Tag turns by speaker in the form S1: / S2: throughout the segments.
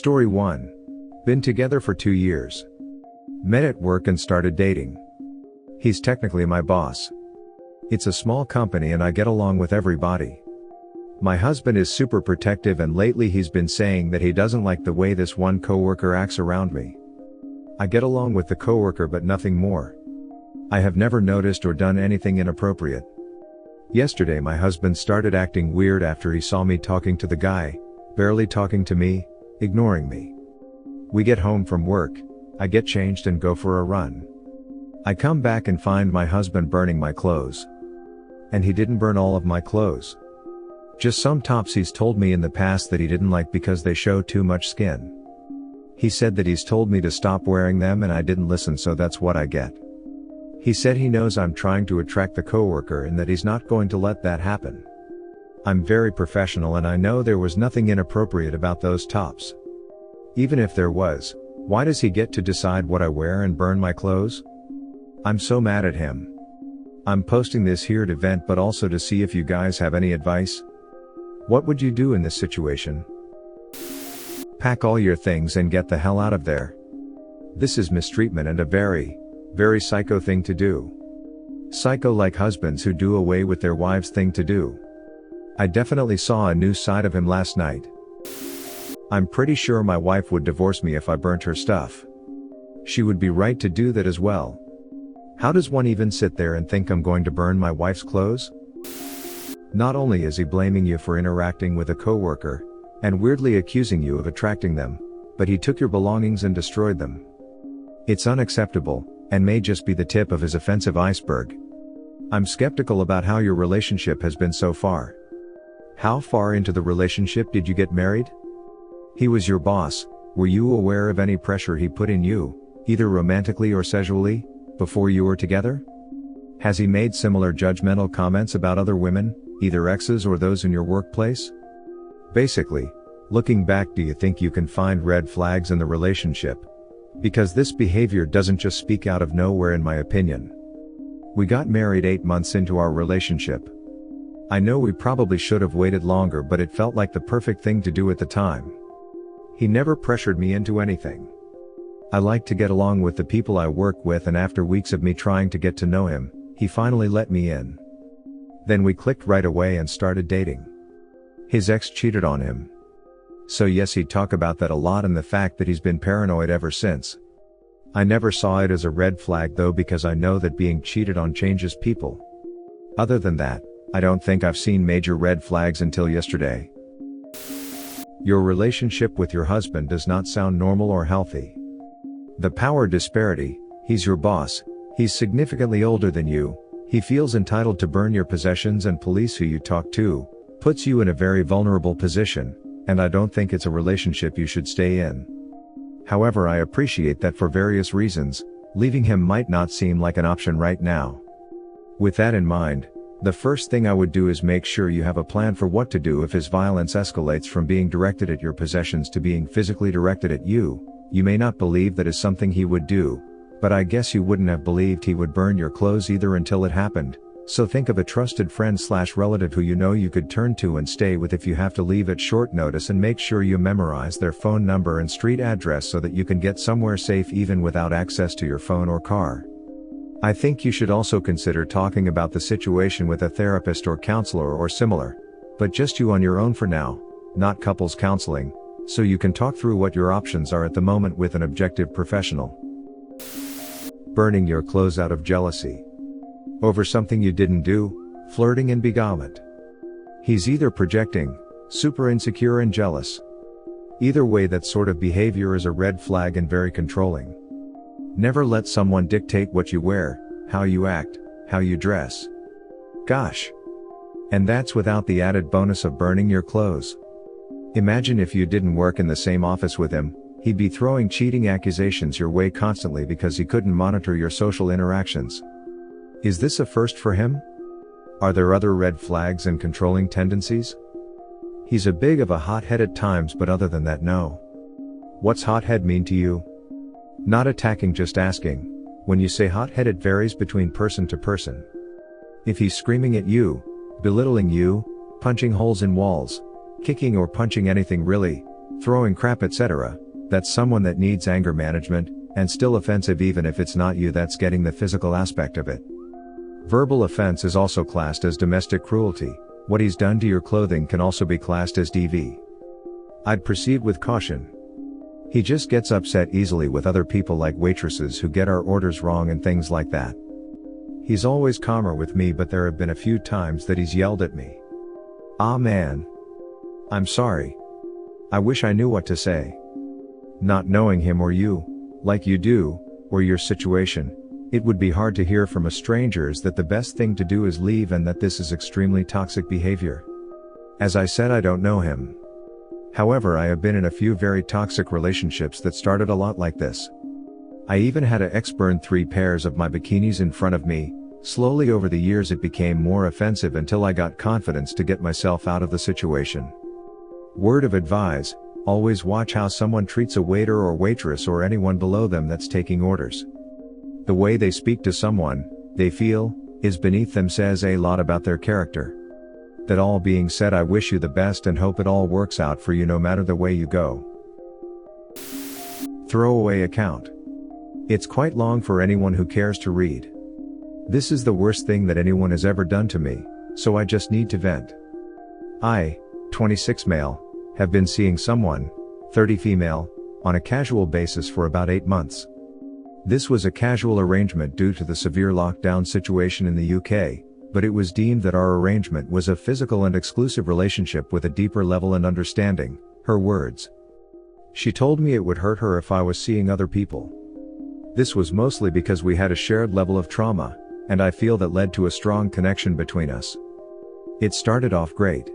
S1: Story 1. Been together for 2 years. Met at work and started dating. He's technically my boss. It's a small company and I get along with everybody. My husband is super protective and lately he's been saying that he doesn't like the way this one coworker acts around me. I get along with the coworker but nothing more. I have never noticed or done anything inappropriate. Yesterday my husband started acting weird after he saw me talking to the guy, barely talking to me, ignoring me. We get home from work, I get changed and go for a run. I come back and find my husband burning my clothes. And he didn't burn all of my clothes. Just some tops he's told me in the past that he didn't like because they show too much skin. He said that he's told me to stop wearing them and I didn't listen, so that's what I get. He said he knows I'm trying to attract the coworker and that he's not going to let that happen. I'm very professional and I know there was nothing inappropriate about those tops. Even if there was, why does he get to decide what I wear and burn my clothes? I'm so mad at him. I'm posting this here to vent but also to see if you guys have any advice. What would you do in this situation? Pack all your things and get the hell out of there. This is mistreatment and a very, very psycho thing to do. Psycho-like husbands who do away with their wives' thing to do. I definitely saw a new side of him last night. I'm pretty sure my wife would divorce me if I burnt her stuff. She would be right to do that as well. How does one even sit there and think I'm going to burn my wife's clothes? Not only is he blaming you for interacting with a coworker, and weirdly accusing you of attracting them, but he took your belongings and destroyed them. It's unacceptable, and may just be the tip of his offensive iceberg. I'm skeptical about how your relationship has been so far. How far into the relationship did you get married? He was your boss. Were you aware of any pressure he put in you, either romantically or sexually, before you were together? Has he made similar judgmental comments about other women, either exes or those in your workplace? Basically, looking back, do you think you can find red flags in the relationship? Because this behavior doesn't just speak out of nowhere in my opinion. We got married 8 months into our relationship. I know we probably should have waited longer, but it felt like the perfect thing to do at the time. He never pressured me into anything. I like to get along with the people I work with, and after weeks of me trying to get to know him, he finally let me in. Then we clicked right away and started dating. His ex cheated on him. So yes, he'd talk about that a lot and the fact that he's been paranoid ever since. I never saw it as a red flag though, because I know that being cheated on changes people. Other than that, I don't think I've seen major red flags until yesterday. Your relationship with your husband does not sound normal or healthy. The power disparity, he's your boss, he's significantly older than you, he feels entitled to burn your possessions and police who you talk to, puts you in a very vulnerable position, and I don't think it's a relationship you should stay in. However, I appreciate that for various reasons, leaving him might not seem like an option right now. With that in mind, the first thing I would do is make sure you have a plan for what to do if his violence escalates from being directed at your possessions to being physically directed at you. You may not believe that is something he would do, but I guess you wouldn't have believed he would burn your clothes either until it happened, so think of a trusted friend/relative who you know you could turn to and stay with if you have to leave at short notice, and make sure you memorize their phone number and street address so that you can get somewhere safe even without access to your phone or car. I think you should also consider talking about the situation with a therapist or counselor or similar, but just you on your own for now, not couples counseling, so you can talk through what your options are at the moment with an objective professional. Burning your clothes out of jealousy. Over something you didn't do, flirting and beguilement. He's either projecting, super insecure and jealous. Either way, that sort of behavior is a red flag and very controlling. Never let someone dictate what you wear, how you act, how you dress. Gosh. And that's without the added bonus of burning your clothes. Imagine if you didn't work in the same office with him, he'd be throwing cheating accusations your way constantly because he couldn't monitor your social interactions. Is this a first for him? Are there other red flags and controlling tendencies? He's a bit of a hothead at times, but other than that, no. What's hothead mean to you? Not attacking, just asking. When you say hothead, it varies between person to person. If he's screaming at you, belittling you, punching holes in walls, kicking or punching anything really, throwing crap etc. That's someone that needs anger management, and still offensive even if it's not you that's getting the physical aspect of it. Verbal offense is also classed as domestic cruelty. What he's done to your clothing can also be classed as DV. I'd proceed with caution. He just gets upset easily with other people like waitresses who get our orders wrong and things like that. He's always calmer with me, but there have been a few times that he's yelled at me. Ah man. I'm sorry. I wish I knew what to say. Not knowing him or you, like you do, or your situation, it would be hard to hear from a stranger that the best thing to do is leave and that this is extremely toxic behavior. As I said, I don't know him. However, I have been in a few very toxic relationships that started a lot like this. I even had an ex burn 3 pairs of my bikinis in front of me. Slowly over the years it became more offensive until I got confidence to get myself out of the situation. Word of advice, always watch how someone treats a waiter or waitress or anyone below them that's taking orders. The way they speak to someone, they feel, is beneath them says a lot about their character. That all being said, I wish you the best and hope it all works out for you no matter the way you go. Throwaway account. It's quite long for anyone who cares to read. This is the worst thing that anyone has ever done to me, so I just need to vent. I, 26 male, have been seeing someone, 30 female, on a casual basis for about 8 months. This was a casual arrangement due to the severe lockdown situation in the UK, but it was deemed that our arrangement was a physical and exclusive relationship with a deeper level and understanding, her words. She told me it would hurt her if I was seeing other people. This was mostly because we had a shared level of trauma, and I feel that led to a strong connection between us. It started off great.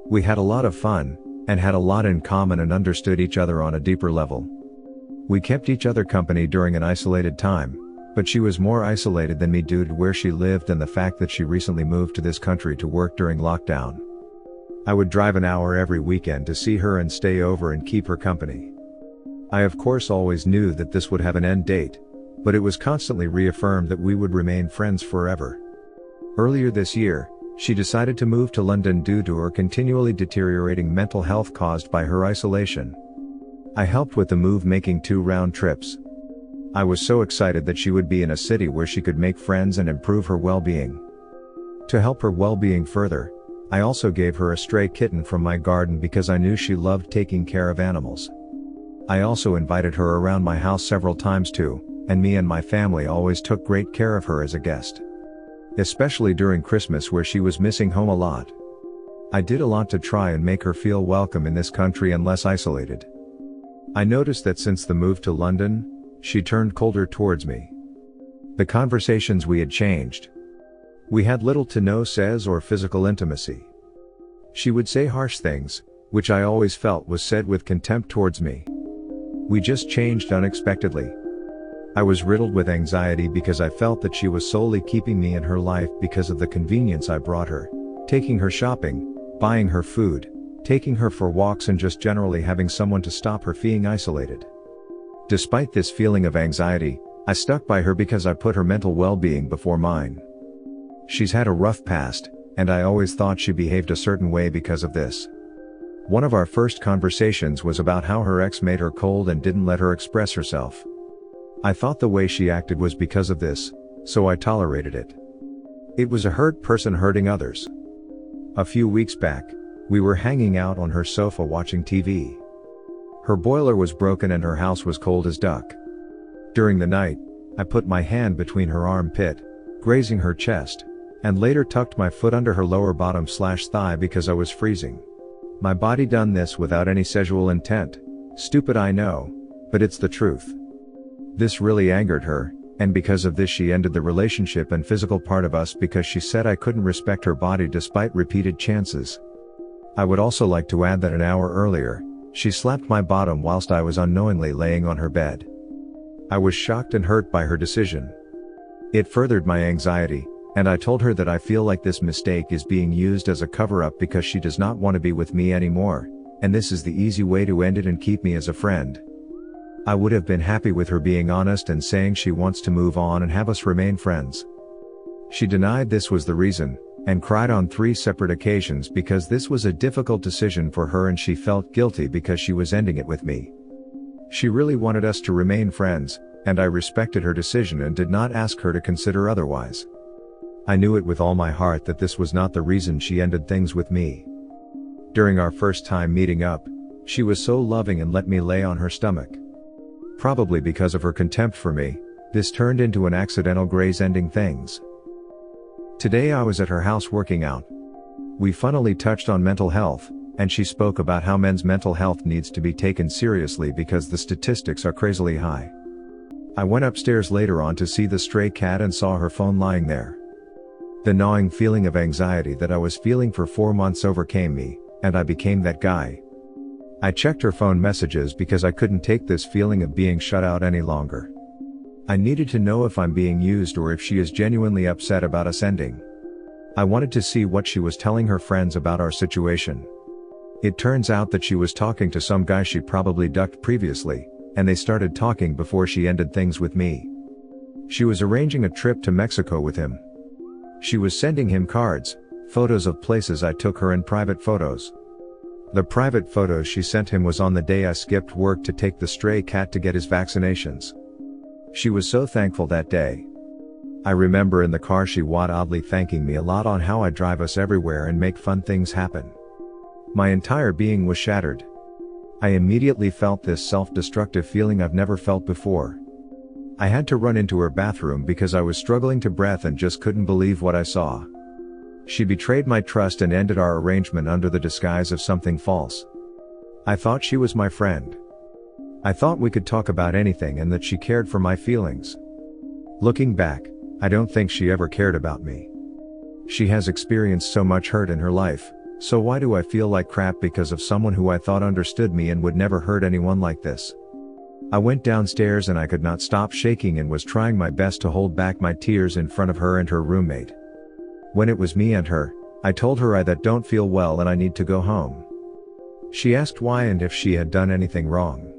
S1: We had a lot of fun, and had a lot in common and understood each other on a deeper level. We kept each other company during an isolated time, but she was more isolated than me due to where she lived and the fact that she recently moved to this country to work during lockdown. I would drive an hour every weekend to see her and stay over and keep her company. I of course always knew that this would have an end date, but it was constantly reaffirmed that we would remain friends forever. Earlier this year, she decided to move to London due to her continually deteriorating mental health caused by her isolation. I helped with the move, making 2 round trips. I was so excited that she would be in a city where she could make friends and improve her well-being. To help her well-being further, I also gave her a stray kitten from my garden because I knew she loved taking care of animals. I also invited her around my house several times too, and me and my family always took great care of her as a guest. Especially during Christmas where she was missing home a lot. I did a lot to try and make her feel welcome in this country and less isolated. I noticed that since the move to London, she turned colder towards me. The conversations we had changed. We had little to no says or physical intimacy. She would say harsh things, which I always felt was said with contempt towards me. We just changed unexpectedly. I was riddled with anxiety because I felt that she was solely keeping me in her life because of the convenience I brought her, taking her shopping, buying her food, taking her for walks and just generally having someone to stop her feeling isolated. Despite this feeling of anxiety, I stuck by her because I put her mental well-being before mine. She's had a rough past, and I always thought she behaved a certain way because of this. One of our first conversations was about how her ex made her cold and didn't let her express herself. I thought the way she acted was because of this, so I tolerated it. It was a hurt person hurting others. A few weeks back, we were hanging out on her sofa watching TV. Her boiler was broken and her house was cold as duck. During the night, I put my hand between her armpit, grazing her chest, and later tucked my foot under her lower bottom/thigh because I was freezing. My body done this without any sexual intent. Stupid, I know, but it's the truth. This really angered her, and because of this she ended the relationship and physical part of us because she said I couldn't respect her body despite repeated chances. I would also like to add that an hour earlier, she slapped my bottom whilst I was unknowingly laying on her bed. I was shocked and hurt by her decision. It furthered my anxiety, and I told her that I feel like this mistake is being used as a cover-up because she does not want to be with me anymore, and this is the easy way to end it and keep me as a friend. I would have been happy with her being honest and saying she wants to move on and have us remain friends. She denied this was the reason, and cried on 3 separate occasions because this was a difficult decision for her and she felt guilty because she was ending it with me. She really wanted us to remain friends, and I respected her decision and did not ask her to consider otherwise. I knew it with all my heart that this was not the reason she ended things with me. During our first time meeting up, she was so loving and let me lay on her stomach. Probably because of her contempt for me, this turned into an accidental graze ending things. Today I was at her house working out. We funnily touched on mental health, and she spoke about how men's mental health needs to be taken seriously because the statistics are crazily high. I went upstairs later on to see the stray cat and saw her phone lying there. The gnawing feeling of anxiety that I was feeling for 4 months overcame me, and I became that guy. I checked her phone messages because I couldn't take this feeling of being shut out any longer. I needed to know if I'm being used or if she is genuinely upset about us ending. I wanted to see what she was telling her friends about our situation. It turns out that she was talking to some guy she probably ducked previously, and they started talking before she ended things with me. She was arranging a trip to Mexico with him. She was sending him cards, photos of places I took her and private photos. The private photos she sent him was on the day I skipped work to take the stray cat to get his vaccinations. She was so thankful that day. I remember in the car she was oddly thanking me a lot on how I drive us everywhere and make fun things happen. My entire being was shattered. I immediately felt this self-destructive feeling I've never felt before. I had to run into her bathroom because I was struggling to breathe and just couldn't believe what I saw. She betrayed my trust and ended our arrangement under the disguise of something false. I thought she was my friend. I thought we could talk about anything and that she cared for my feelings. Looking back, I don't think she ever cared about me. She has experienced so much hurt in her life, so why do I feel like crap because of someone who I thought understood me and would never hurt anyone like this? I went downstairs and I could not stop shaking and was trying my best to hold back my tears in front of her and her roommate. When it was me and her, I told her I that don't feel well and I need to go home. She asked why and if she had done anything wrong.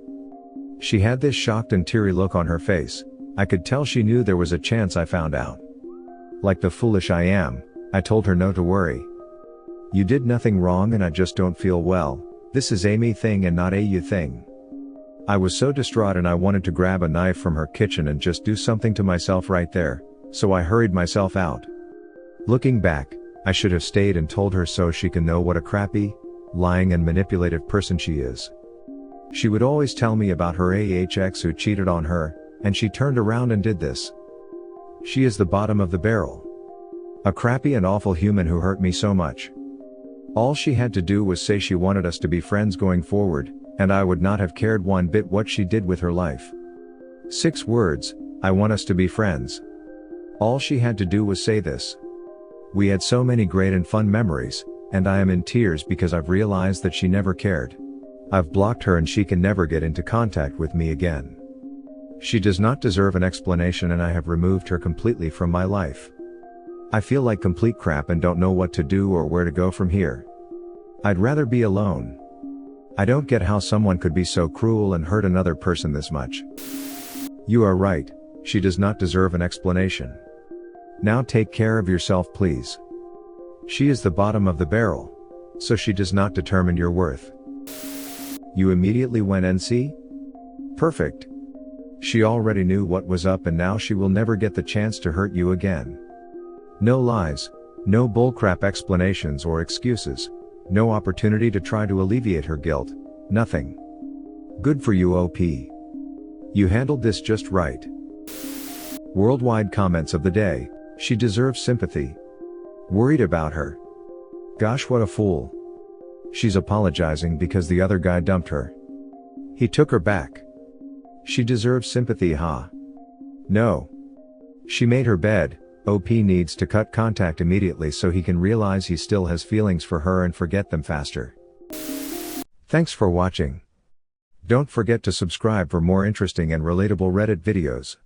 S1: She had this shocked and teary look on her face. I could tell she knew there was a chance I found out. Like the foolish I am, I told her no to worry. You did nothing wrong and I just don't feel well, this is a me thing and not a you thing. I was so distraught and I wanted to grab a knife from her kitchen and just do something to myself right there, so I hurried myself out. Looking back, I should have stayed and told her so she can know what a crappy, lying and manipulative person she is. She would always tell me about her ex who cheated on her, and she turned around and did this. She is the bottom of the barrel. A crappy and awful human who hurt me so much. All she had to do was say she wanted us to be friends going forward, and I would not have cared one bit what she did with her life. 6 words, I want us to be friends. All she had to do was say this. We had so many great and fun memories, and I am in tears because I've realized that she never cared. I've blocked her and she can never get into contact with me again. She does not deserve an explanation and I have removed her completely from my life. I feel like complete crap and don't know what to do or where to go from here. I'd rather be alone. I don't get how someone could be so cruel and hurt another person this much. You are right, she does not deserve an explanation. Now take care of yourself please. She is the bottom of the barrel, so she does not determine your worth. You immediately went NC? Perfect. She already knew what was up and now she will never get the chance to hurt you again. No lies, no bullcrap explanations or excuses, no opportunity to try to alleviate her guilt, nothing. Good for you OP. You handled this just right. Worldwide comments of the day, she deserves sympathy. Worried about her. Gosh what a fool. She's apologizing because the other guy dumped her. He took her back. She deserves sympathy No. She made her bed, OP needs to cut contact immediately so he can realize he still has feelings for her and forget them faster. Thanks for watching. Don't forget to subscribe for more interesting and relatable Reddit videos.